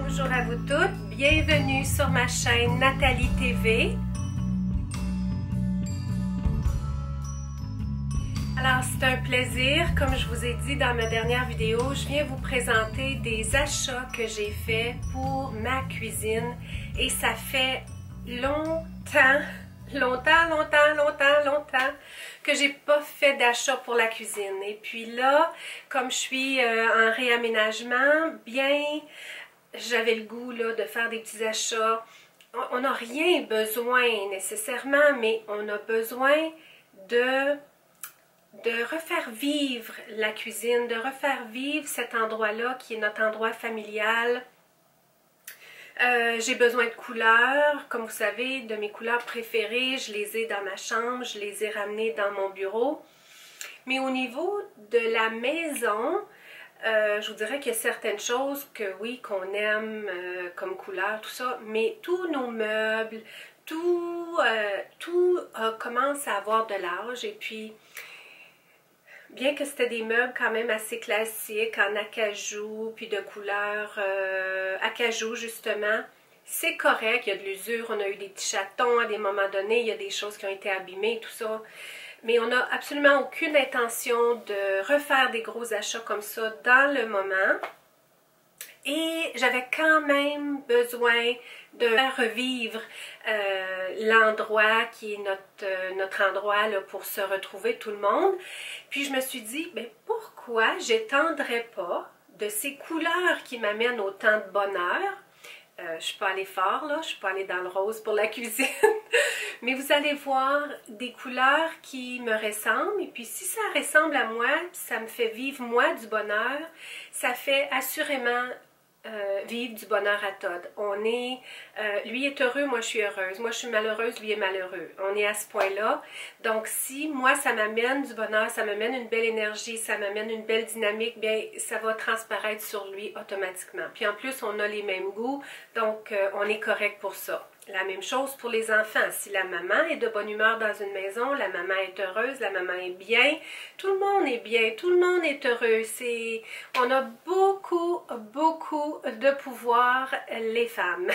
Bonjour à vous toutes, bienvenue sur ma chaîne Nathalie TV. Alors c'est un plaisir, comme je vous ai dit dans ma dernière vidéo, je viens vous présenter des achats que j'ai faits pour ma cuisine et ça fait longtemps que j'ai pas fait d'achat pour la cuisine. Et puis là, comme je suis en réaménagement, bien j'avais le goût là, de faire des petits achats. On n'a rien besoin nécessairement, mais on a besoin de refaire vivre la cuisine, de refaire vivre cet endroit-là qui est notre endroit familial. J'ai besoin de couleurs, comme vous savez, de mes couleurs préférées, je les ai dans ma chambre, je les ai ramenées dans mon bureau. Mais au niveau de la maison, je vous dirais qu'il y a certaines choses que oui, qu'on aime comme couleur, tout ça, mais tous nos meubles, tout commence à avoir de l'âge et puis bien que c'était des meubles quand même assez classiques, en acajou, puis de couleur acajou justement, c'est correct, il y a de l'usure, on a eu des petits chatons à des moments donnés, il y a des choses qui ont été abîmées, tout ça. Mais on n'a absolument aucune intention de refaire des gros achats comme ça dans le moment. Et j'avais quand même besoin de faire revivre l'endroit qui est notre endroit là, pour se retrouver tout le monde. Puis je me suis dit, ben pourquoi j'étendrais pas de ces couleurs qui m'amènent autant de bonheur. Je ne suis pas allée fort, là, je ne suis pas allée dans le rose pour la cuisine. Mais vous allez voir des couleurs qui me ressemblent. Et puis si ça ressemble à moi, ça me fait vivre moi du bonheur, ça fait assurément vivre du bonheur à Todd. Lui est heureux, moi je suis heureuse. Moi je suis malheureuse, lui est malheureux. On est à ce point-là. Donc si moi ça m'amène du bonheur, ça m'amène une belle énergie, ça m'amène une belle dynamique, bien ça va transparaître sur lui automatiquement. Puis en plus on a les mêmes goûts, donc on est correct pour ça. La même chose pour les enfants. Si la maman est de bonne humeur dans une maison, la maman est heureuse, la maman est bien, tout le monde est bien, tout le monde est heureux. On a beaucoup de pouvoir, les femmes.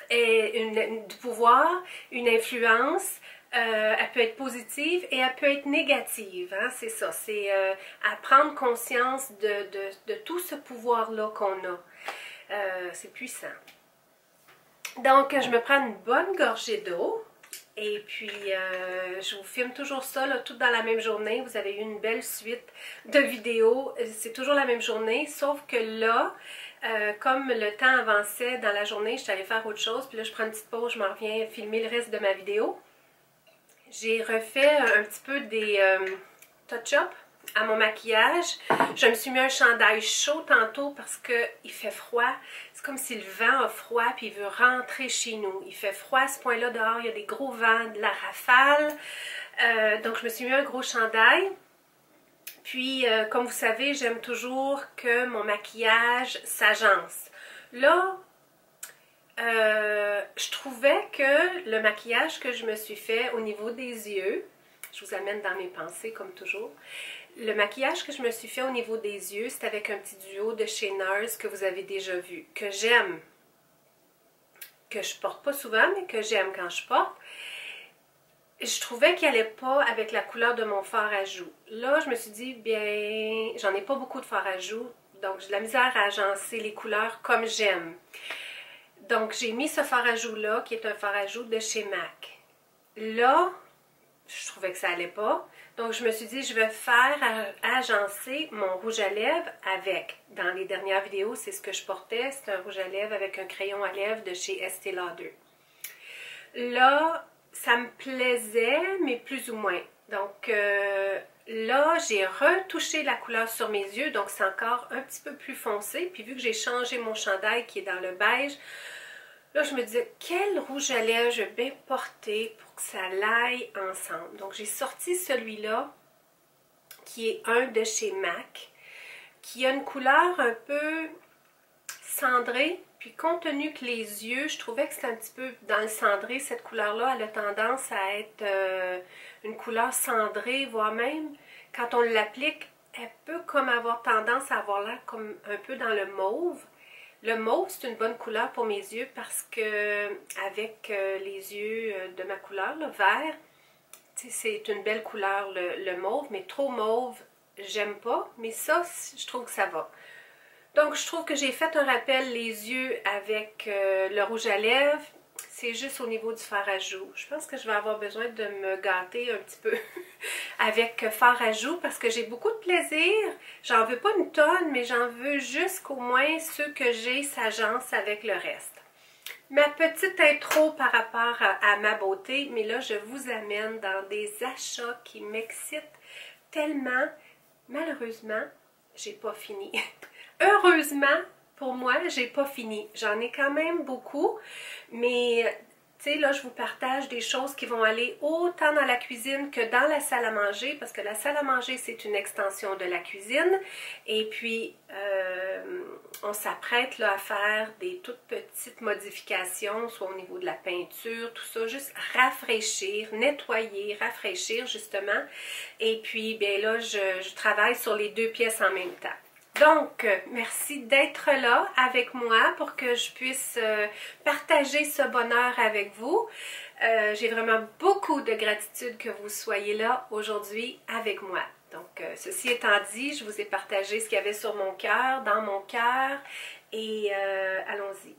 Et du pouvoir, une influence, elle peut être positive et elle peut être négative. Hein? C'est ça, c'est à prendre conscience de tout ce pouvoir-là qu'on a. C'est puissant. Donc, je me prends une bonne gorgée d'eau et puis je vous filme toujours ça, là, tout dans la même journée. Vous avez eu une belle suite de vidéos. C'est toujours la même journée, sauf que là, comme le temps avançait dans la journée, je suis allée faire autre chose. Puis là, je prends une petite pause, je m'en reviens filmer le reste de ma vidéo. J'ai refait un petit peu des touch-up à mon maquillage. Je me suis mis un chandail chaud tantôt parce qu'il fait froid. C'est comme si le vent a froid puis il veut rentrer chez nous. Il fait froid à ce point-là dehors, il y a des gros vents, de la rafale. Donc je me suis mis un gros chandail. Puis comme vous savez, j'aime toujours que mon maquillage s'agence. Là, je trouvais que le maquillage que je me suis fait au niveau des yeux, je vous amène dans mes pensées comme toujours. Le maquillage que je me suis fait au niveau des yeux, c'est avec un petit duo de chez NARS que vous avez déjà vu, que j'aime, que je porte pas souvent, mais que j'aime quand je porte. Je trouvais qu'il n'allait pas avec la couleur de mon fard à joues. Là, je me suis dit, bien, j'en ai pas beaucoup de fard à joues, donc j'ai de la misère à agencer les couleurs comme j'aime. Donc, j'ai mis ce fard à joues-là, qui est un fard à joues de chez MAC. Là, je trouvais que ça allait pas. Donc, je me suis dit, je vais faire agencer mon rouge à lèvres avec. Dans les dernières vidéos, c'est ce que je portais. C'est un rouge à lèvres avec un crayon à lèvres de chez Estée Lauder. Là, ça me plaisait, mais plus ou moins. Donc, là, j'ai retouché la couleur sur mes yeux. Donc, c'est encore un petit peu plus foncé. Puis, vu que j'ai changé mon chandail qui est dans le beige, là, je me disais, quel rouge à lèvres je vais bien porter pour que ça l'aille ensemble. Donc, j'ai sorti celui-là, qui est un de chez MAC, qui a une couleur un peu cendrée. Puis, compte tenu que les yeux, je trouvais que c'était un petit peu dans le cendré, cette couleur-là, elle a tendance à être une couleur cendrée, voire même, quand on l'applique, elle peut comme avoir tendance à avoir l'air comme un peu dans le mauve. Le mauve, c'est une bonne couleur pour mes yeux parce que avec les yeux de ma couleur, le vert, c'est une belle couleur le mauve, mais trop mauve, j'aime pas. Mais ça, je trouve que ça va. Donc, je trouve que j'ai fait un rappel les yeux avec le rouge à lèvres. C'est juste au niveau du fard à joues. Je pense que je vais avoir besoin de me gâter un petit peu avec fard à joues parce que j'ai beaucoup de plaisir. J'en veux pas une tonne, mais j'en veux juste qu'au moins ceux que j'ai s'agencent avec le reste. Ma petite intro par rapport à ma beauté, mais là, je vous amène dans des achats qui m'excitent tellement. Malheureusement, j'ai pas fini. Heureusement, pour moi, j'ai pas fini. J'en ai quand même beaucoup, mais tu sais, là, je vous partage des choses qui vont aller autant dans la cuisine que dans la salle à manger, parce que la salle à manger, c'est une extension de la cuisine. Et puis, on s'apprête là à faire des toutes petites modifications, soit au niveau de la peinture, tout ça, juste rafraîchir, nettoyer, rafraîchir justement. Et puis, bien là, je travaille sur les deux pièces en même temps. Donc, merci d'être là avec moi pour que je puisse partager ce bonheur avec vous. J'ai vraiment beaucoup de gratitude que vous soyez là aujourd'hui avec moi. Donc, ceci étant dit, je vous ai partagé ce qu'il y avait sur mon cœur, dans mon cœur, et allons-y.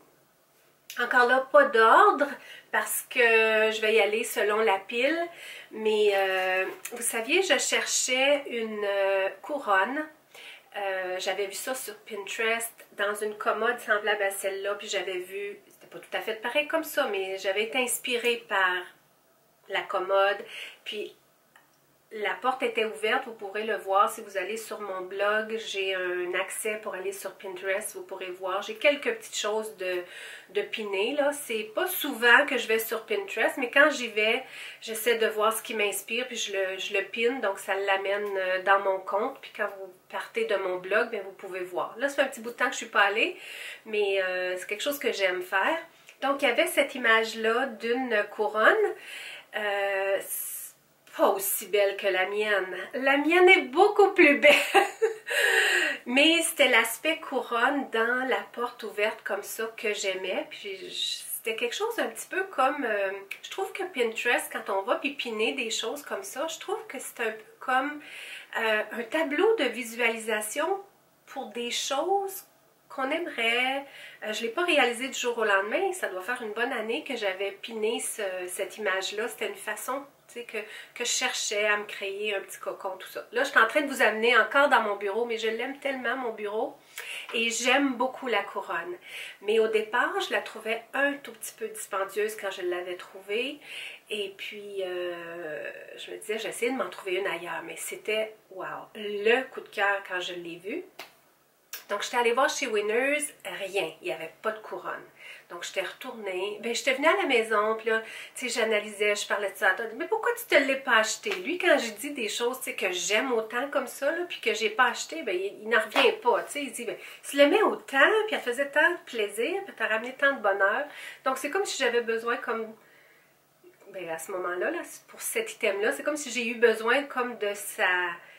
Encore là, pas d'ordre parce que je vais y aller selon la pile, mais vous saviez, je cherchais une couronne. J'avais vu ça sur Pinterest dans une commode semblable à celle-là, puis j'avais vu, c'était pas tout à fait pareil comme ça, mais j'avais été inspirée par la commode, puis la porte était ouverte, vous pourrez le voir si vous allez sur mon blog, j'ai un accès pour aller sur Pinterest, vous pourrez voir, j'ai quelques petites choses de piner, là, c'est pas souvent que je vais sur Pinterest, mais quand j'y vais, j'essaie de voir ce qui m'inspire, puis je le pine, donc ça l'amène dans mon compte, puis quand vous partez de mon blog, bien, vous pouvez voir. Là, ça fait un petit bout de temps que je suis pas allée, mais c'est quelque chose que j'aime faire. Donc, il y avait cette image-là d'une couronne, pas aussi belle que la mienne. La mienne est beaucoup plus belle. Mais c'était l'aspect couronne dans la porte ouverte comme ça que j'aimais. Puis c'était quelque chose un petit peu comme... je trouve que Pinterest, quand on va pipiner des choses comme ça, je trouve que c'est un peu comme un tableau de visualisation pour des choses qu'on aimerait. Je ne l'ai pas réalisé du jour au lendemain. Ça doit faire une bonne année que j'avais piné cette image-là. C'était une façon... Que je cherchais à me créer un petit cocon, tout ça. Là, je suis en train de vous amener encore dans mon bureau, mais je l'aime tellement, mon bureau, et j'aime beaucoup la couronne. Mais au départ, je la trouvais un tout petit peu dispendieuse quand je l'avais trouvée, et puis je me disais, j'essayais de m'en trouver une ailleurs, mais c'était, wow, le coup de cœur quand je l'ai vue. Donc, j'étais allée voir chez Winners, rien, il n'y avait pas de couronne. Donc, j'étais retournée. Bien, j'étais venue à la maison, puis là, tu sais, j'analysais, je parlais de ça à toi. Mais pourquoi tu te l'es pas acheté? Lui, quand j'ai dit des choses, tu sais, que j'aime autant comme ça, là, puis que j'ai pas acheté, bien, il n'en revient pas, tu sais. Il dit, bien, tu l'aimais autant, puis elle faisait tant de plaisir, puis t'as ramené tant de bonheur. Donc, c'est comme si j'avais besoin, comme, bien, à ce moment-là, là, pour cet item-là, c'est comme si j'ai eu besoin, comme de sa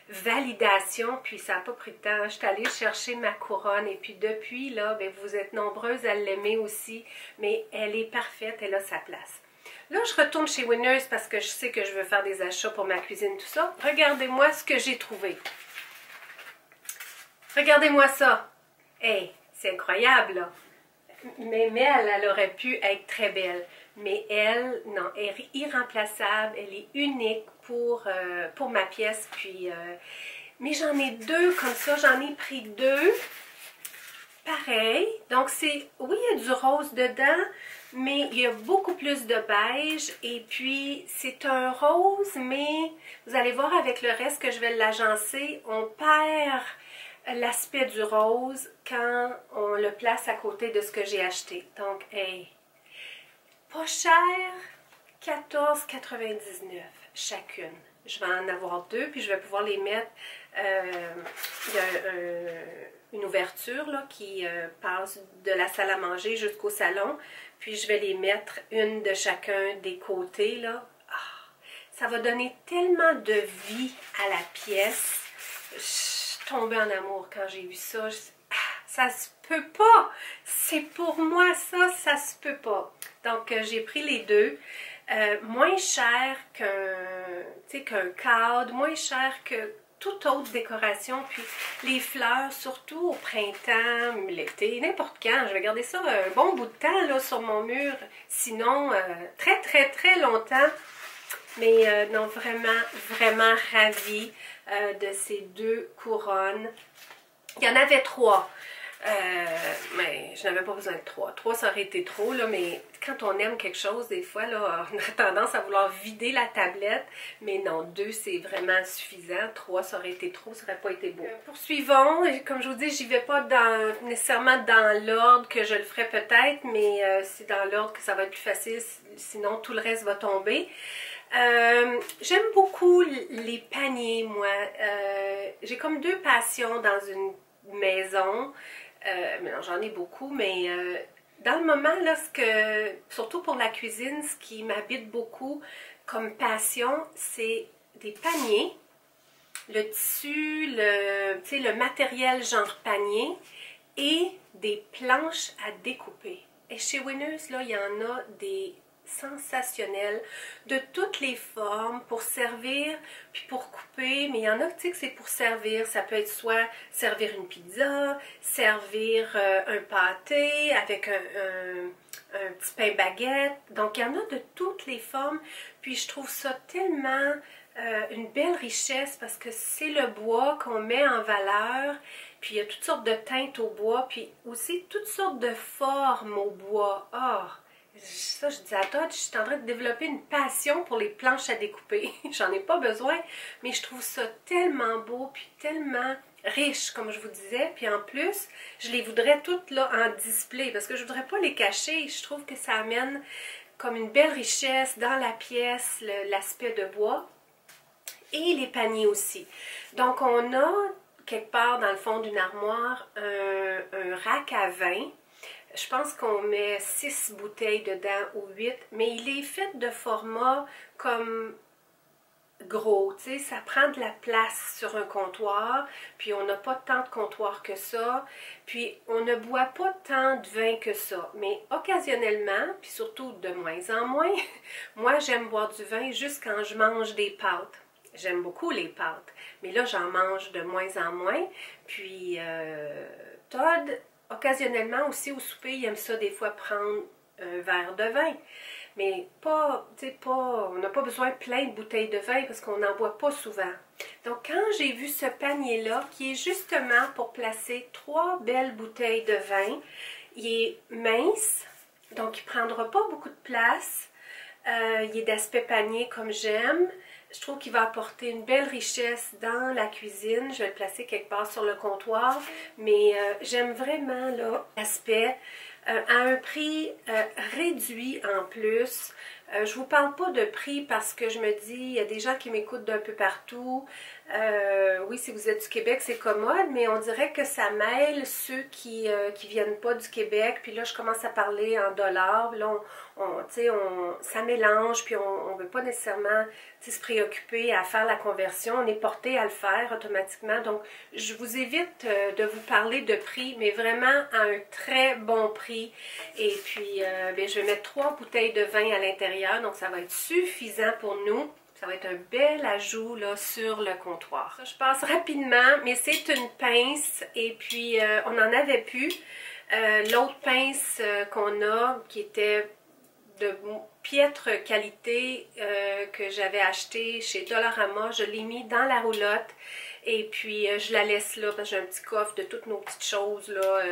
validation, puis ça n'a pas pris de temps. Je suis allée chercher ma couronne et puis depuis, là, bien, vous êtes nombreuses à l'aimer aussi, mais elle est parfaite, elle a sa place. Là, je retourne chez Winners parce que je sais que je veux faire des achats pour ma cuisine, tout ça. Regardez-moi ce que j'ai trouvé. Regardez-moi ça. Hey, c'est incroyable, là. Mais elle aurait pu être très belle. Mais elle, non, elle est irremplaçable, elle est unique pour ma pièce. Puis, mais j'en ai deux comme ça, j'en ai pris deux. Pareil. Donc, c'est, oui, il y a du rose dedans, mais il y a beaucoup plus de beige. Et puis, c'est un rose, mais vous allez voir avec le reste que je vais l'agencer, on perd l'aspect du rose quand on le place à côté de ce que j'ai acheté. Donc, hey, pas cher, 14,99 chacune. Je vais en avoir deux, puis je vais pouvoir les mettre. Il y a une ouverture là, qui passe de la salle à manger jusqu'au salon. Puis je vais les mettre une de chacun des côtés. Là. Ah, ça va donner tellement de vie à la pièce. Je suis tombée en amour quand j'ai vu ça. Ça se peut pas! C'est pour moi ça se peut pas. Donc j'ai pris les deux. Moins cher qu'un cadre, moins cher que toute autre décoration, puis les fleurs, surtout au printemps, l'été, n'importe quand. Je vais garder ça un bon bout de temps là, sur mon mur, sinon très longtemps. Mais non, vraiment ravie de ces deux couronnes. Il y en avait trois. Mais je n'avais pas besoin de trois. Trois, ça aurait été trop, là, mais quand on aime quelque chose, des fois, là, on a tendance à vouloir vider la tablette. Mais non, deux, c'est vraiment suffisant. Trois, ça aurait été trop, ça n'aurait pas été beau. Poursuivons. Comme je vous dis, j'y vais pas nécessairement dans l'ordre que je le ferais peut-être, mais c'est dans l'ordre que ça va être plus facile, sinon tout le reste va tomber. J'aime beaucoup les paniers, moi. J'ai comme deux passions dans une maison. J'en ai beaucoup, mais dans le moment, là, surtout pour la cuisine, ce qui m'habite beaucoup comme passion, c'est des paniers, le tissu, le matériel genre panier et des planches à découper. Et chez Winners, là, il y en a des sensationnels de toutes les formes pour servir puis pour couper, mais il y en a tu sais que c'est pour servir, ça peut être soit servir une pizza, servir un pâté avec un petit pain baguette, donc il y en a de toutes les formes, puis je trouve ça tellement une belle richesse parce que c'est le bois qu'on met en valeur, puis il y a toutes sortes de teintes au bois, puis aussi toutes sortes de formes au bois. Ça, je dis à Todd, je suis en train de développer une passion pour les planches à découper. J'en ai pas besoin, mais je trouve ça tellement beau, puis tellement riche, comme je vous disais. Puis en plus, je les voudrais toutes là en display, parce que je voudrais pas les cacher. Je trouve que ça amène comme une belle richesse dans la pièce, l'aspect de bois. Et les paniers aussi. Donc, on a quelque part dans le fond d'une armoire un rack à vin. Je pense qu'on met 6 bouteilles dedans ou 8, mais il est fait de format comme gros, tu sais, ça prend de la place sur un comptoir, puis on n'a pas tant de comptoir que ça, puis on ne boit pas tant de vin que ça, mais occasionnellement, puis surtout de moins en moins, moi j'aime boire du vin juste quand je mange des pâtes. J'aime beaucoup les pâtes, mais là j'en mange de moins en moins, puis Todd, occasionnellement aussi au souper, il aime ça des fois prendre un verre de vin. Mais pas, tu sais, on n'a pas besoin de plein de bouteilles de vin parce qu'on n'en boit pas souvent. Donc quand j'ai vu ce panier-là, qui est justement pour placer 3 belles bouteilles de vin, il est mince, donc il ne prendra pas beaucoup de place. Il est d'aspect panier comme j'aime. Je trouve qu'il va apporter une belle richesse dans la cuisine. Je vais le placer quelque part sur le comptoir. Mais j'aime vraiment l'aspect à un prix réduit en plus. Je vous parle pas de prix parce que je me dis, il y a des gens qui m'écoutent d'un peu partout. Oui, si vous êtes du Québec, c'est commode, mais on dirait que ça mêle ceux qui viennent pas du Québec. Puis là, je commence à parler en dollars. Là, ça mélange, puis on ne veut pas nécessairement se préoccuper à faire la conversion. On est porté à le faire automatiquement. Donc, je vous évite de vous parler de prix, mais vraiment à un très bon prix. Et puis, je vais mettre 3 bouteilles de vin à l'intérieur, donc ça va être suffisant pour nous. Ça va être un bel ajout là, sur le comptoir. Je passe rapidement, mais c'est une pince et puis on n'en avait plus. L'autre pince qu'on a, qui était de piètre qualité, que j'avais acheté chez Dollarama, je l'ai mis dans la roulotte. Et puis, je la laisse là, parce que j'ai un petit coffre de toutes nos petites choses là,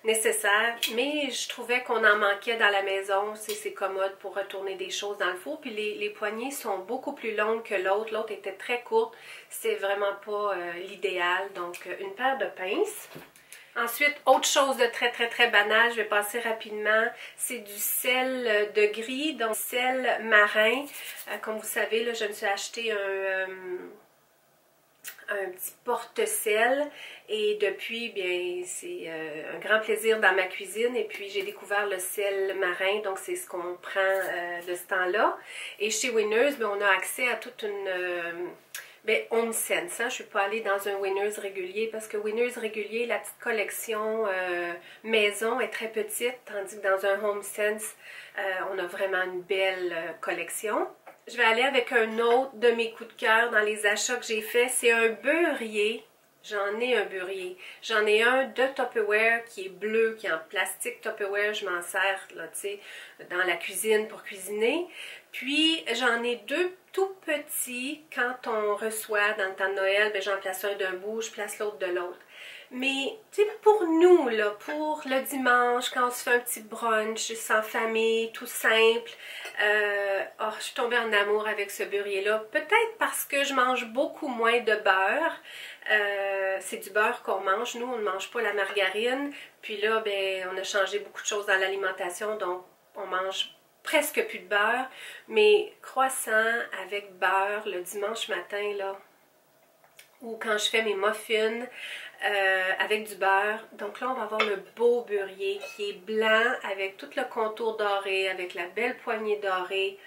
nécessaires. Mais je trouvais qu'on en manquait dans la maison. C'est commode pour retourner des choses dans le four. Puis les poignées sont beaucoup plus longues que l'autre. L'autre était très courte. C'est vraiment pas l'idéal. Donc, une paire de pinces. Ensuite, autre chose de très banal, je vais passer rapidement, c'est du sel de gris, donc sel marin. Comme vous savez, là, je me suis acheté un petit porte-sel et depuis, bien, c'est un grand plaisir dans ma cuisine et puis j'ai découvert le sel marin, donc c'est ce qu'on prend de ce temps-là. Et chez Winners, bien, on a accès à toute une ben, HomeSense, hein? Je ne suis pas allée dans un Winners régulier parce que Winners régulier, la petite collection maison est très petite, tandis que dans un HomeSense, on a vraiment une belle collection. Je vais aller avec un autre de mes coups de cœur dans les achats que j'ai faits. C'est un beurrier. J'en ai un beurrier. J'en ai un de Tupperware qui est bleu, qui est en plastique Tupperware. Je m'en sers là, tu sais, dans la cuisine pour cuisiner. Puis j'en ai deux tout petits. Quand on reçoit dans le temps de Noël, ben, j'en place un d'un bout, je place l'autre de l'autre. Mais, tu sais, pour nous, là, pour le dimanche, quand on se fait un petit brunch, juste en famille, tout simple, je suis tombée en amour avec ce beurrier-là. Peut-être parce que je mange beaucoup moins de beurre. C'est du beurre qu'on mange. Nous, on ne mange pas la margarine. Puis là, ben, on a changé beaucoup de choses dans l'alimentation, donc on mange presque plus de beurre. Mais croissant avec beurre le dimanche matin, là, ou quand je fais mes muffins avec du beurre. Donc là, on va avoir le beau beurrier qui est blanc avec tout le contour doré, avec la belle poignée dorée,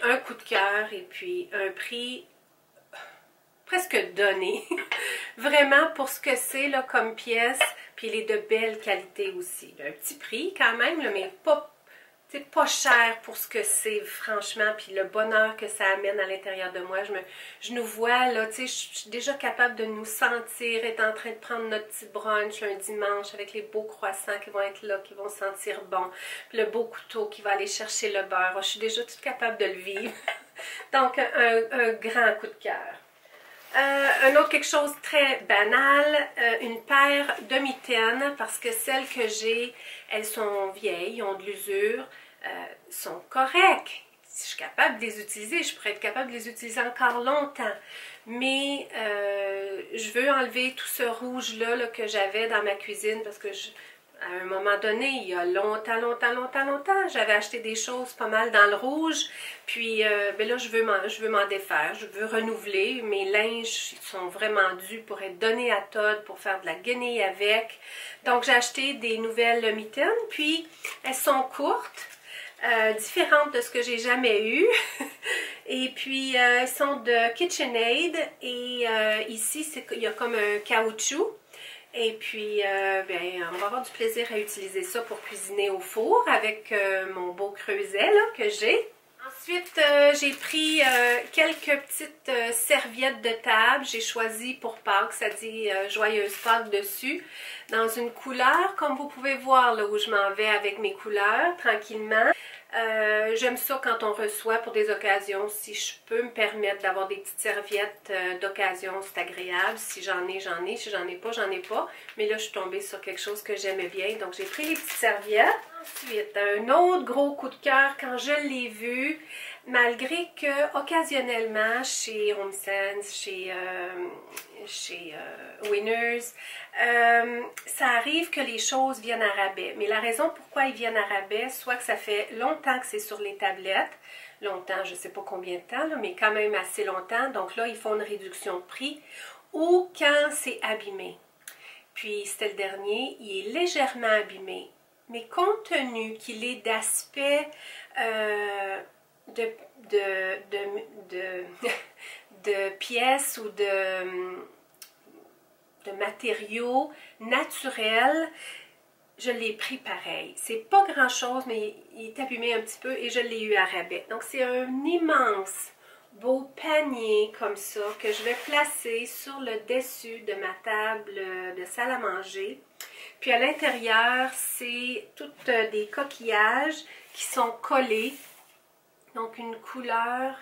un coup de cœur et puis un prix presque donné. Vraiment pour ce que c'est là comme pièce, puis il est de belle qualité aussi. Un petit prix quand même, là, mais pas cher pour ce que c'est, franchement, puis le bonheur que ça amène à l'intérieur de moi. Je nous vois, là, tu sais, je suis déjà capable de nous sentir, être en train de prendre notre petit brunch un dimanche avec les beaux croissants qui vont être là, qui vont sentir bon, puis le beau couteau qui va aller chercher le beurre. Je suis déjà toute capable de le vivre. Donc, un grand coup de cœur. Un autre quelque chose très banal, une paire de mitaines, parce que celles que j'ai, elles sont vieilles, ont de l'usure, sont correctes. Si je suis capable de les utiliser, je pourrais être capable de les utiliser encore longtemps. Mais je veux enlever tout ce rouge-là là, que j'avais dans ma cuisine, parce que à un moment donné, il y a longtemps, j'avais acheté des choses pas mal dans le rouge. Puis ben là, je veux m'en défaire. Je veux renouveler. Mes linges sont vraiment dus pour être donnés à Todd pour faire de la guenille avec. Donc, j'ai acheté des nouvelles mitaines. Puis, elles sont courtes, différentes de ce que j'ai jamais eu. Et puis, elles sont de KitchenAid. Et ici, il y a comme un caoutchouc. Et puis, ben, on va avoir du plaisir à utiliser ça pour cuisiner au four avec mon beau creuset là, que j'ai. Ensuite, j'ai pris quelques petites serviettes de table. J'ai choisi pour Pâques, ça dit Joyeuse Pâques dessus, dans une couleur, comme vous pouvez voir là où je m'en vais avec mes couleurs, tranquillement. J'aime ça quand on reçoit pour des occasions. Si je peux me permettre d'avoir des petites serviettes d'occasion, c'est agréable. Si j'en ai, j'en ai. Si j'en ai pas, j'en ai pas. Mais là, je suis tombée sur quelque chose que j'aimais bien. Donc, j'ai pris les petites serviettes. Ensuite, un autre gros coup de cœur quand je l'ai vu, malgré que occasionnellement chez HomeSense, chez Winners, ça arrive que les choses viennent à rabais. Mais la raison pourquoi ils viennent à rabais, soit que ça fait longtemps que c'est sur les tablettes, longtemps, je ne sais pas combien de temps, là, mais quand même assez longtemps, donc là, ils font une réduction de prix, ou quand c'est abîmé. Puis, c'était le dernier, il est légèrement abîmé. Mais compte tenu qu'il est d'aspect de pièces ou de matériaux naturels, je l'ai pris pareil. C'est pas grand chose, mais il est abîmé un petit peu et je l'ai eu à rabais. Donc c'est un immense beau panier comme ça que je vais placer sur le dessus de ma table de salle à manger. Puis à l'intérieur, c'est toutes des coquillages qui sont collés. Donc une couleur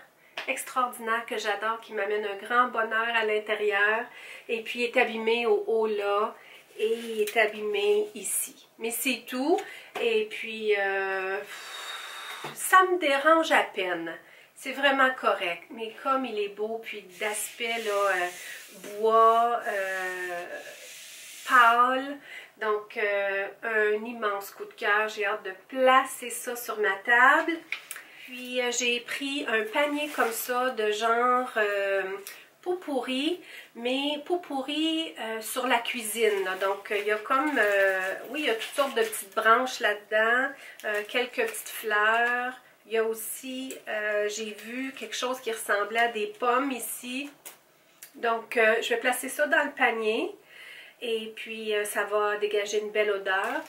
extraordinaire que j'adore, qui m'amène un grand bonheur à l'intérieur. Et puis il est abîmé au haut là et il est abîmé ici. Mais c'est tout. Et puis ça me dérange à peine. C'est vraiment correct. Mais comme il est beau, puis d'aspect là, bois, pâle. Donc, un immense coup de cœur. J'ai hâte de placer ça sur ma table. Puis, j'ai pris un panier comme ça de genre pot-pourri, mais pot-pourri sur la cuisine. Là. Donc, il y a comme, oui, il y a toutes sortes de petites branches là-dedans, quelques petites fleurs. Il y a aussi, j'ai vu quelque chose qui ressemblait à des pommes ici. Donc, je vais placer ça dans le panier. Et puis, ça va dégager une belle odeur.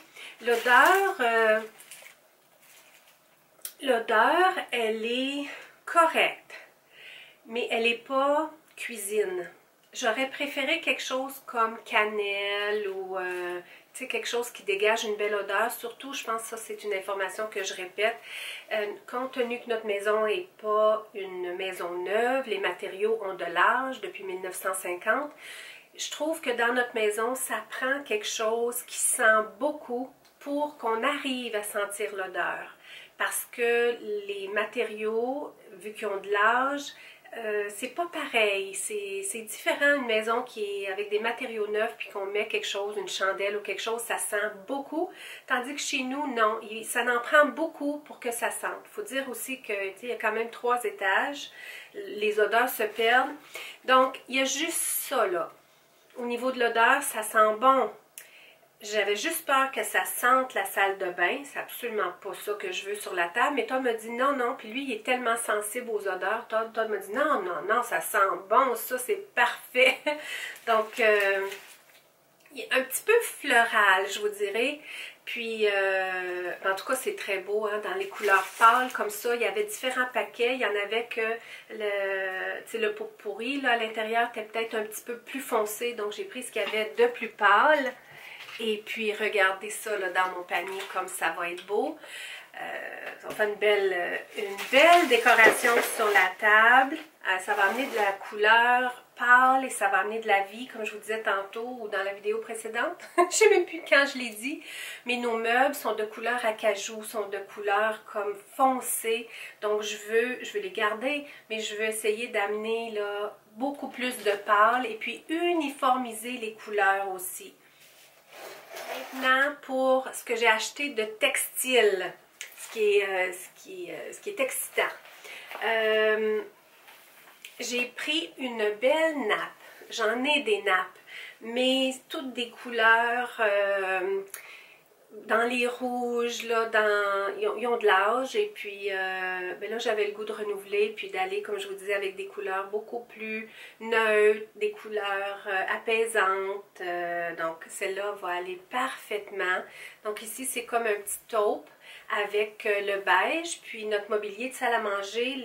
L'odeur, elle est correcte, mais elle n'est pas cuisine. J'aurais préféré quelque chose comme cannelle ou quelque chose qui dégage une belle odeur. Surtout, je pense que ça, c'est une information que je répète. Compte tenu que notre maison n'est pas une maison neuve, les matériaux ont de l'âge depuis 1950. Je trouve que dans notre maison, ça prend quelque chose qui sent beaucoup pour qu'on arrive à sentir l'odeur. Parce que les matériaux, vu qu'ils ont de l'âge, c'est pas pareil. C'est différent une maison qui est avec des matériaux neufs puis qu'on met quelque chose, une chandelle ou quelque chose, ça sent beaucoup. Tandis que chez nous, non. Ça en prend beaucoup pour que ça sente. Il faut dire aussi qu'il y a quand même 3 étages. Les odeurs se perdent. Donc, il y a juste ça là. Au niveau de l'odeur, ça sent bon. J'avais juste peur que ça sente la salle de bain. C'est absolument pas ça que je veux sur la table. Mais Todd me dit non, non. Puis lui, il est tellement sensible aux odeurs. Todd me dit non, non, non, ça sent bon. Ça, c'est parfait. Donc, il est un petit peu floral, je vous dirais. Puis, en tout cas, c'est très beau, hein, dans les couleurs pâles, comme ça. Il y avait différents paquets. Il y en avait que le pot pourri, là, à l'intérieur, était peut-être un petit peu plus foncé. Donc, j'ai pris ce qu'il y avait de plus pâle. Et puis, regardez ça, là, dans mon panier, comme ça va être beau. Ça va faire une belle décoration sur la table. Ça va amener de la couleur pâle et ça va amener de la vie, comme je vous disais tantôt ou dans la vidéo précédente. Je ne sais même plus quand je l'ai dit, mais nos meubles sont de couleur acajou, sont de couleur comme foncée. Donc je veux les garder, mais je veux essayer d'amener là beaucoup plus de pâle et puis uniformiser les couleurs aussi. Maintenant, pour ce que j'ai acheté de textile, ce qui est excitant. J'ai pris une belle nappe. J'en ai des nappes, mais toutes des couleurs dans les rouges, là, ils ont de l'âge. Et puis, ben là, j'avais le goût de renouveler, puis d'aller, comme je vous disais, avec des couleurs beaucoup plus neutres, des couleurs apaisantes. Donc, celle-là va aller parfaitement. Donc, ici, c'est comme un petit taupe avec le beige, puis notre mobilier de salle à manger,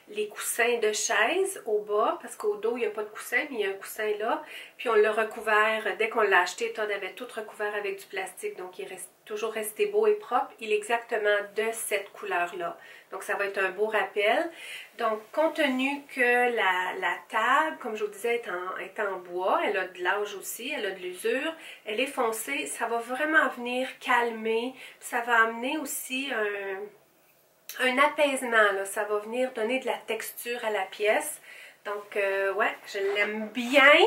les coussins de chaise au bas, parce qu'au dos, il n'y a pas de coussin, mais il y a un coussin là. Puis on l'a recouvert, dès qu'on l'a acheté, Todd avait tout recouvert avec du plastique, donc il est toujours resté beau et propre. Il est exactement de cette couleur-là. Donc ça va être un beau rappel. Donc, compte tenu que la table, comme je vous disais, est en bois, elle a de l'âge aussi, elle a de l'usure, elle est foncée, ça va vraiment venir calmer. Ça va amener aussi un apaisement, là. Ça va venir donner de la texture à la pièce. Donc, ouais, je l'aime bien.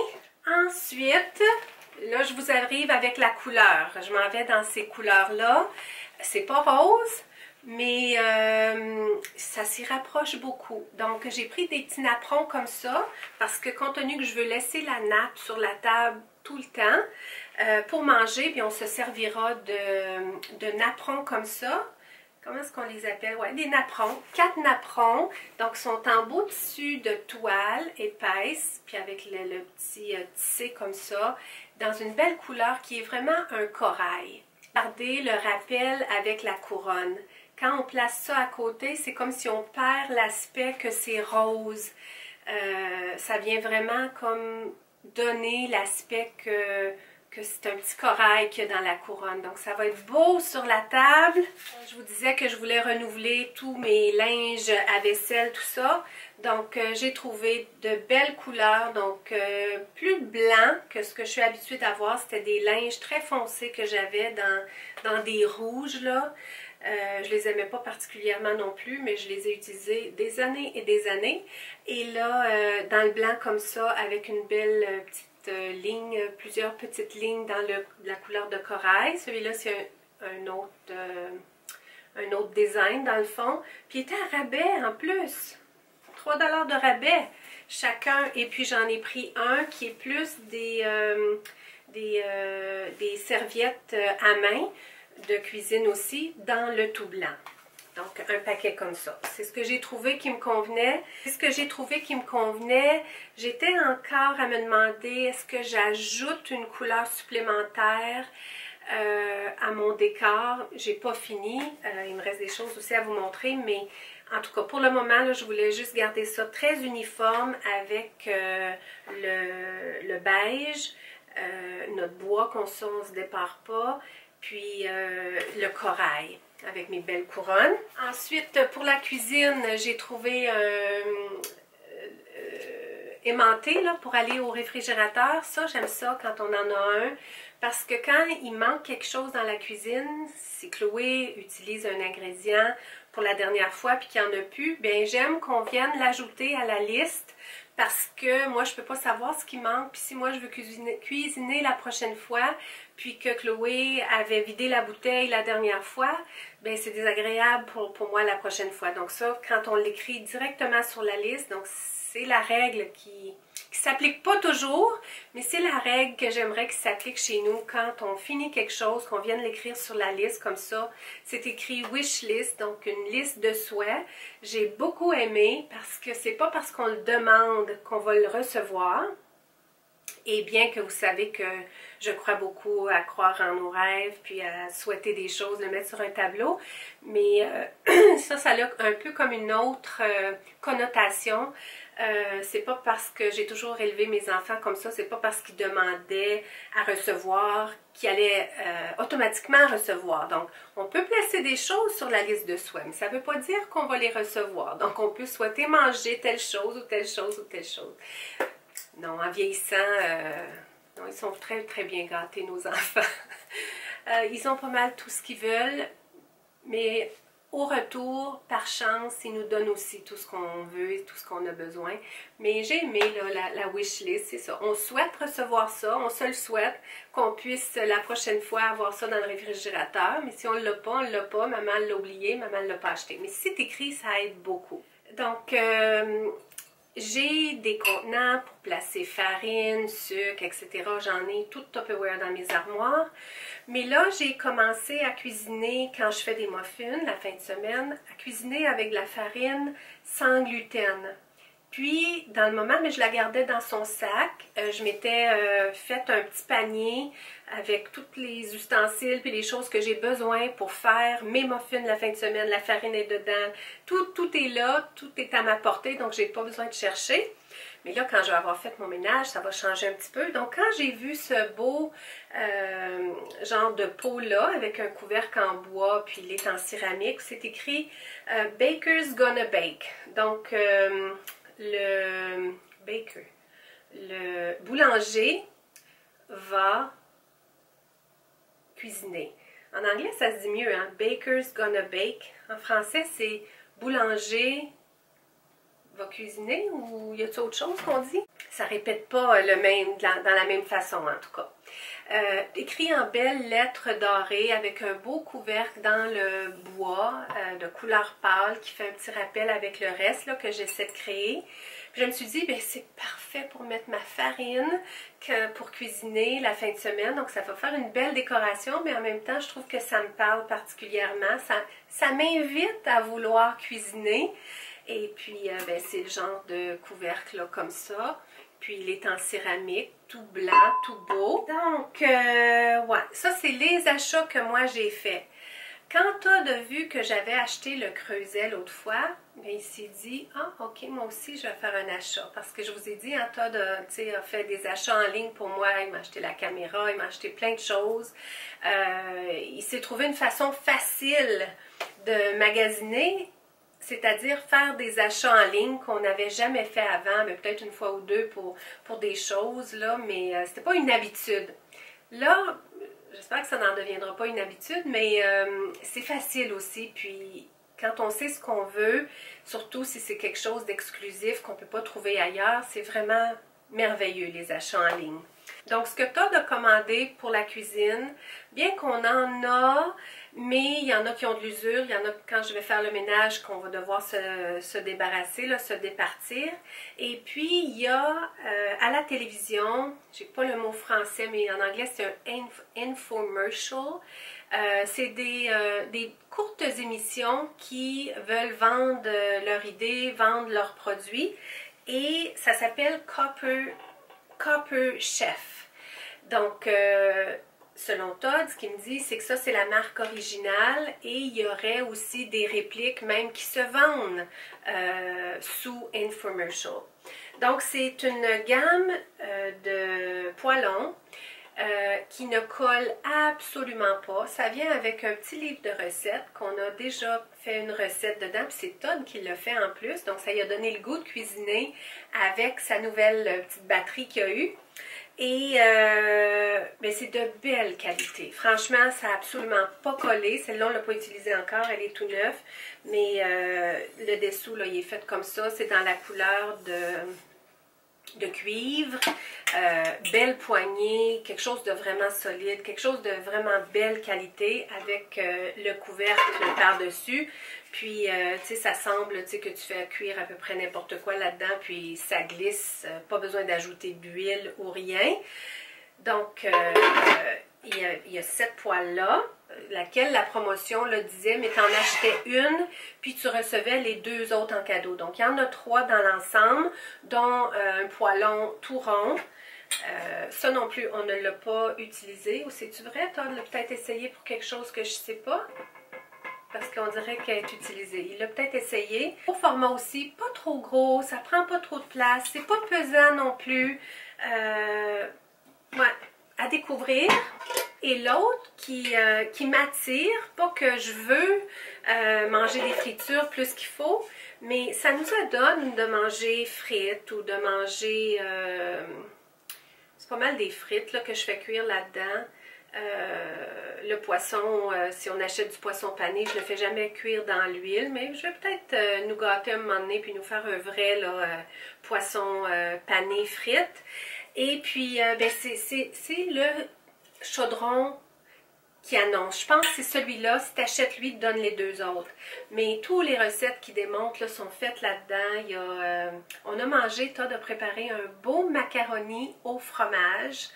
Ensuite, là, je vous arrive avec la couleur. Je m'en vais dans ces couleurs-là. C'est pas rose, mais ça s'y rapproche beaucoup. Donc, j'ai pris des petits napperons comme ça, parce que compte tenu que je veux laisser la nappe sur la table tout le temps, pour manger, puis on se servira de napperons comme ça. Comment est-ce qu'on les appelle? Ouais, des napperons. 4 napperons. Donc, sont en beau tissu de toile épaisse, puis avec le petit tissé comme ça, dans une belle couleur qui est vraiment un corail. Regardez le rappel avec la couronne. Quand on place ça à côté, c'est comme si on perd l'aspect que c'est rose. Ça vient vraiment comme donner l'aspect que c'est un petit corail qu'il y a dans la couronne. Donc, ça va être beau sur la table. Je vous disais que je voulais renouveler tous mes linges à vaisselle, tout ça. Donc, j'ai trouvé de belles couleurs. Donc, plus blanc que ce que je suis habituée d'avoir. C'était des linges très foncés que j'avais dans des rouges, là. Je les aimais pas particulièrement non plus, mais je les ai utilisés des années et des années. Et là, dans le blanc comme ça, avec une belle petite ligne, plusieurs petites lignes dans la couleur de corail. Celui-là, c'est un autre design dans le fond. Puis il était à rabais en plus. 3 $ de rabais chacun. Et puis j'en ai pris un qui est plus des serviettes à main de cuisine aussi, dans le tout blanc. Donc, un paquet comme ça. C'est ce que j'ai trouvé qui me convenait. C'est ce que j'ai trouvé qui me convenait. J'étais encore à me demander, est-ce que j'ajoute une couleur supplémentaire à mon décor? J'ai pas fini. Il me reste des choses aussi à vous montrer, mais en tout cas, pour le moment, là, je voulais juste garder ça très uniforme avec le beige, notre bois, qu'on ne se dépare pas, puis le corail avec mes belles couronnes. Ensuite, pour la cuisine, j'ai trouvé aimanté là, pour aller au réfrigérateur. Ça, j'aime ça quand on en a un. Parce que quand il manque quelque chose dans la cuisine, si Chloé utilise un ingrédient pour la dernière fois puis qu'il n'y en a plus, bien j'aime qu'on vienne l'ajouter à la liste parce que moi je peux pas savoir ce qui manque. Puis si moi je veux cuisiner la prochaine fois, puis que Chloé avait vidé la bouteille la dernière fois, bien c'est désagréable pour moi la prochaine fois. Donc ça, quand on l'écrit directement sur la liste, donc c'est la règle qui s'applique pas toujours, mais c'est la règle que j'aimerais qu'il s'applique chez nous quand on finit quelque chose, qu'on vienne l'écrire sur la liste comme ça. C'est écrit wish list, donc une liste de souhaits. J'ai beaucoup aimé parce que c'est pas parce qu'on le demande qu'on va le recevoir. Et bien que vous savez que je crois beaucoup à croire en nos rêves, puis à souhaiter des choses, le mettre sur un tableau, mais ça a un peu comme une autre connotation. C'est pas parce que j'ai toujours élevé mes enfants comme ça, c'est pas parce qu'ils demandaient à recevoir qu'ils allaient automatiquement recevoir. Donc, on peut placer des choses sur la liste de souhaits, mais ça veut pas dire qu'on va les recevoir. Donc, on peut souhaiter manger telle chose ou telle chose ou telle chose. Non, en vieillissant, non, ils sont très, très bien gâtés, nos enfants. Ils ont pas mal tout ce qu'ils veulent, mais au retour, par chance, ils nous donnent aussi tout ce qu'on veut et tout ce qu'on a besoin. Mais j'ai aimé là, la wish list, c'est ça. On souhaite recevoir ça, on se le souhaite, qu'on puisse la prochaine fois avoir ça dans le réfrigérateur. Mais si on ne l'a pas, on ne l'a pas. Maman l'a oublié, maman ne l'a pas acheté. Mais si c'est écrit, ça aide beaucoup. Donc, j'ai des contenants pour placer farine, sucre, etc. J'en ai tout Tupperware dans mes armoires. Mais là, j'ai commencé à cuisiner, quand je fais des muffins la fin de semaine, à cuisiner avec de la farine sans gluten. Puis, dans le moment, mais je la gardais dans son sac. Je m'étais fait un petit panier avec tous les ustensiles et les choses que j'ai besoin pour faire mes muffins la fin de semaine. La farine est dedans. Tout est là, tout est à ma portée, donc j'ai pas besoin de chercher. Mais là, quand je vais avoir fait mon ménage, ça va changer un petit peu. Donc, quand j'ai vu ce beau genre de pot-là, avec un couvercle en bois, puis il est en céramique, c'est écrit Baker's Gonna Bake. Donc, le boulanger va cuisiner. En anglais, ça se dit mieux, hein? Baker's Gonna Bake. En français, c'est boulanger va cuisiner, ou y a-t-il autre chose qu'on dit? Ça répète pas le même, dans la même façon, en tout cas. Écrit en belles lettres dorées avec un beau couvercle dans le bois de couleur pâle qui fait un petit rappel avec le reste là, que j'essaie de créer. Puis je me suis dit, ben, c'est parfait pour mettre ma farine pour cuisiner la fin de semaine. Donc ça va faire une belle décoration, mais en même temps, je trouve que ça me parle particulièrement. Ça m'invite à vouloir cuisiner. Et puis, ben, c'est le genre de couvercle là, comme ça. Puis, il est en céramique, tout blanc, tout beau. Donc, ouais, ça, c'est les achats que moi, j'ai faits. Quand Todd a vu que j'avais acheté le creuset l'autre fois, bien, il s'est dit « Ah, ok, moi aussi, je vais faire un achat. » Parce que je vous ai dit, hein, Todd a fait des achats en ligne pour moi. Il m'a acheté la caméra, il m'a acheté plein de choses. Il s'est trouvé une façon facile de magasiner, c'est-à-dire faire des achats en ligne qu'on n'avait jamais fait avant, mais peut-être une fois ou deux pour des choses, là, mais c'était pas une habitude. Là, j'espère que ça n'en deviendra pas une habitude, mais c'est facile aussi, puis quand on sait ce qu'on veut, surtout si c'est quelque chose d'exclusif qu'on ne peut pas trouver ailleurs, c'est vraiment merveilleux les achats en ligne. Donc, ce que Todd a commandé pour la cuisine, bien qu'on en a, mais il y en a qui ont de l'usure, il y en a quand je vais faire le ménage qu'on va devoir se débarrasser, là, se départir. Et puis, il y a à la télévision, j'ai pas le mot français, mais en anglais c'est un infomercial. C'est des courtes émissions qui veulent vendre leur idée, vendre leurs produits. Et ça s'appelle Copper Chef. Donc, selon Todd, ce qu'il me dit, c'est que ça, c'est la marque originale et il y aurait aussi des répliques même qui se vendent sous infomercial. Donc, c'est une gamme de poêlons qui ne colle absolument pas. Ça vient avec un petit livre de recettes qu'on a déjà fait une recette dedans, puis c'est Todd qui l'a fait en plus, donc ça lui a donné le goût de cuisiner avec sa nouvelle petite batterie qu'il a eue. Et ben c'est de belle qualité. Franchement, ça n'a absolument pas collé. Celle-là, on ne l'a pas utilisée encore, elle est tout neuve. Mais le dessous, là, il est fait comme ça. C'est dans la couleur de cuivre. Belle poignée, quelque chose de vraiment solide, quelque chose de vraiment belle qualité avec le couvercle par-dessus. Puis, tu sais, ça semble que tu fais cuire à peu près n'importe quoi là-dedans, puis ça glisse, pas besoin d'ajouter d'huile ou rien. Donc, il y a cette poêle-là, laquelle la promotion le disait, mais tu en achetais une, puis tu recevais les 2 autres en cadeau. Donc, il y en a 3 dans l'ensemble, dont un poêlon tout rond. Ça non plus, on ne l'a pas utilisé. Ou c'est-tu vrai? Tu l'as peut-être essayé pour quelque chose que je ne sais pas? Parce qu'on dirait qu'elle est utilisée. Il l'a peut-être essayé. Au format aussi, pas trop gros, ça prend pas trop de place, c'est pas pesant non plus. Ouais, à découvrir. Et l'autre qui m'attire, pas que je veux manger des fritures plus qu'il faut, mais ça nous adonne de manger frites ou de manger... c'est pas mal des frites là, que je fais cuire là-dedans. Le poisson, si on achète du poisson pané, je ne le fais jamais cuire dans l'huile, mais je vais peut-être nous gâter un moment donné puis nous faire un vrai là, poisson pané frites. Et puis, ben, c'est le chaudron qui annonce. Je pense que c'est celui-là. Si tu achètes lui, te donne les 2 autres. Mais toutes les recettes qui démontrent là, sont faites là-dedans. On a mangé, Todd a préparé un beau macaroni au fromage.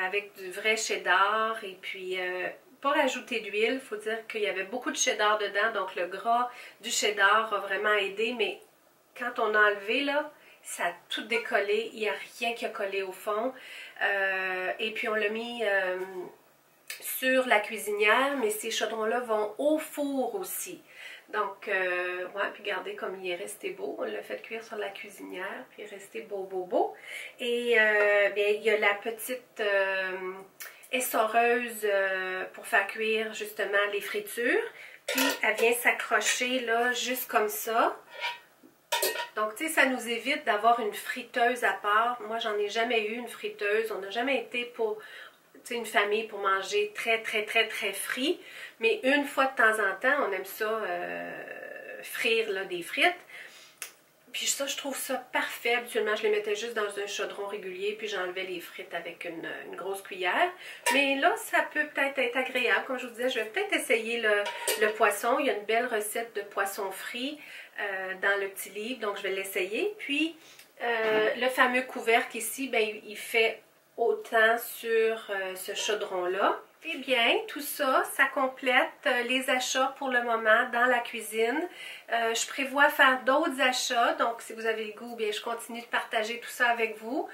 Avec du vrai cheddar et puis pas rajouter d'huile, il faut dire qu'il y avait beaucoup de cheddar dedans, donc le gras du cheddar a vraiment aidé, mais quand on a enlevé là, ça a tout décollé, il n'y a rien qui a collé au fond. Et puis on l'a mis sur la cuisinière, mais ces chaudrons-là vont au four aussi. Donc, ouais, puis regardez comme il est resté beau. On l'a fait cuire sur la cuisinière, puis il est resté beau, beau, beau. Et bien, il y a la petite essoreuse pour faire cuire justement les fritures. Puis, elle vient s'accrocher là, juste comme ça. Donc, tu sais, ça nous évite d'avoir une friteuse à part. Moi, j'en ai jamais eu une friteuse. On n'a jamais été pour... une famille pour manger très, très, très, très frit. Mais une fois de temps en temps, on aime ça frire là, des frites. Puis ça, je trouve ça parfait. Habituellement, je les mettais juste dans un chaudron régulier, puis j'enlevais les frites avec une grosse cuillère. Mais là, ça peut peut-être être agréable. Comme je vous disais, je vais peut-être essayer le poisson. Il y a une belle recette de poisson frit dans le petit livre, donc je vais l'essayer. Puis, le fameux couvercle ici, ben, il fait autant sur ce chaudron-là. Eh bien, tout ça, ça complète les achats pour le moment dans la cuisine. Je prévois faire d'autres achats, donc si vous avez le goût, bien, je continue de partager tout ça avec vous.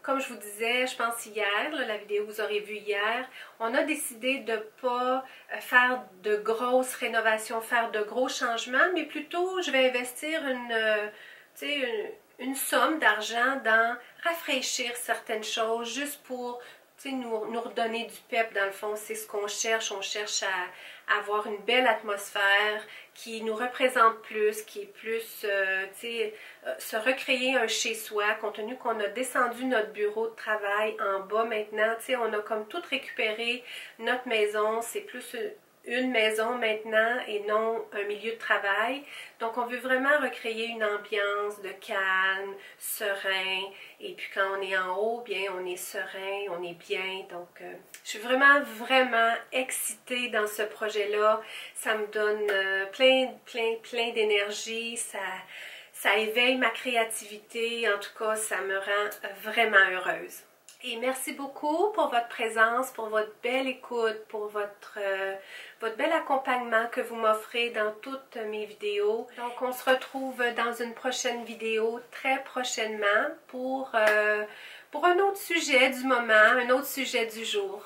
Comme je vous disais, je pense hier, là, la vidéo que vous aurez vue hier, on a décidé de ne pas faire de grosses rénovations, faire de gros changements, mais plutôt je vais investir une somme d'argent dans rafraîchir certaines choses juste pour nous redonner du pep dans le fond. C'est ce qu'on cherche. On cherche à avoir une belle atmosphère qui nous représente plus, qui est plus, se recréer un chez-soi, compte tenu qu'on a descendu notre bureau de travail en bas maintenant. On a comme tout récupéré notre maison. C'est plus une maison maintenant et non un milieu de travail. Donc, on veut vraiment recréer une ambiance de calme, serein. Et puis, quand on est en haut, bien, on est serein, on est bien. Donc, je suis vraiment, vraiment excitée dans ce projet-là. Ça me donne plein d'énergie. Ça éveille ma créativité. En tout cas, ça me rend vraiment heureuse. Et merci beaucoup pour votre présence, pour votre belle écoute, pour votre bel accompagnement que vous m'offrez dans toutes mes vidéos. Donc, on se retrouve dans une prochaine vidéo très prochainement pour un autre sujet du moment, un autre sujet du jour.